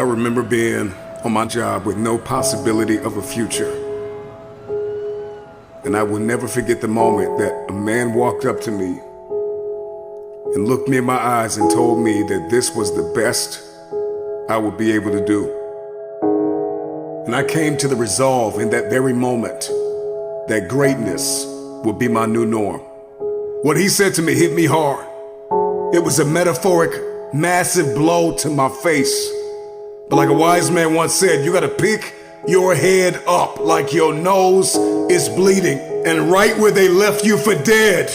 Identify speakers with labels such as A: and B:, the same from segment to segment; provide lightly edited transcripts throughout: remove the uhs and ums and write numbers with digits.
A: I remember being on my job with no possibility of a future. And I will never forget the moment that a man walked up to me and looked me in my eyes and told me that this was the best I would be able to do. And I came to the resolve in that very moment that greatness would be my new norm. What he said to me hit me hard. It was a metaphoric, massive blow to my face. But like a wise man once said, you gotta pick your head up like your nose is bleeding. And right where they left you for dead,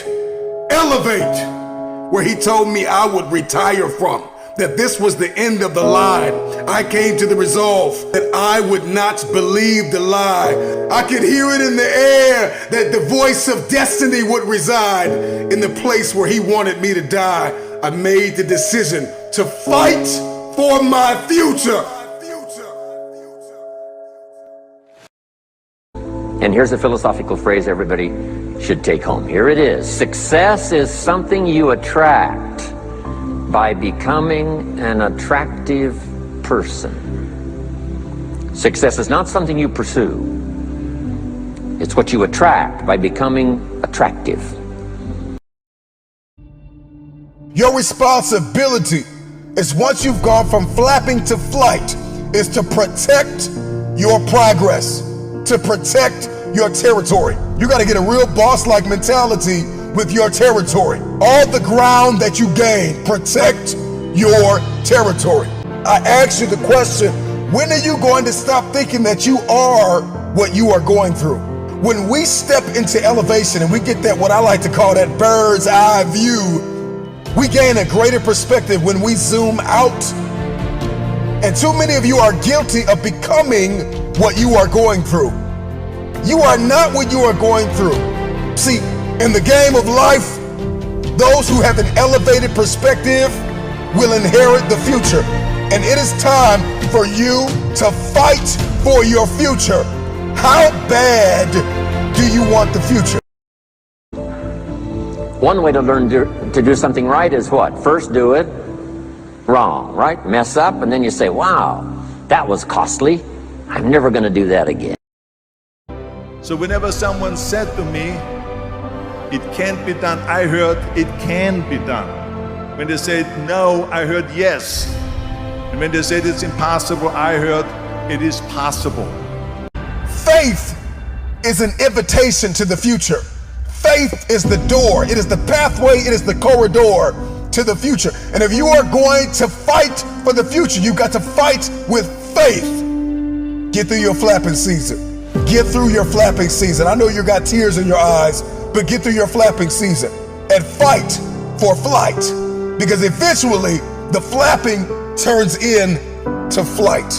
A: elevate. Where he told me I would retire from, that this was the end of the line. I came to the resolve that I would not believe the lie. I could hear it in the air that the voice of destiny would reside in the place where he wanted me to die. I made the decision to fight for my future.
B: And here's a philosophical phrase everybody should take home. Here it is. Success is something you attract by becoming an attractive person. Success is not something you pursue. It's what you attract by becoming attractive.
C: Your responsibility is, once you've gone from flapping to flight, is to protect your progress, to protect your territory. You got to get a real boss-like mentality with your territory. All the ground that you gain, protect your territory. I ask you the question, when are you going to stop thinking that you are what you are going through? When we step into elevation and we get that, what I like to call that bird's eye view, we gain a greater perspective when we zoom out. And too many of you are guilty of becoming what you are going through. You are not what you are going through. See, in the game of life, those who have an elevated perspective will inherit the future. And it is time for you to fight for your future. How bad do you want the future?
B: One way to learn to do something right is what? First do it wrong, right? Mess up, and then you say, wow, that was costly. I'm never going to do that again.
D: So whenever someone said to me, it can't be done, I heard it can be done. When they said no, I heard yes. And when they said it's impossible, I heard it is possible.
C: Faith is an invitation to the future. Faith is the door, it is the pathway, it is the corridor to the future. And if you are going to fight for the future, you've got to fight with faith. Get through your flapping season. Get through your flapping season. I know you got tears in your eyes, but get through your flapping season and fight for flight. Because eventually the flapping turns into flight.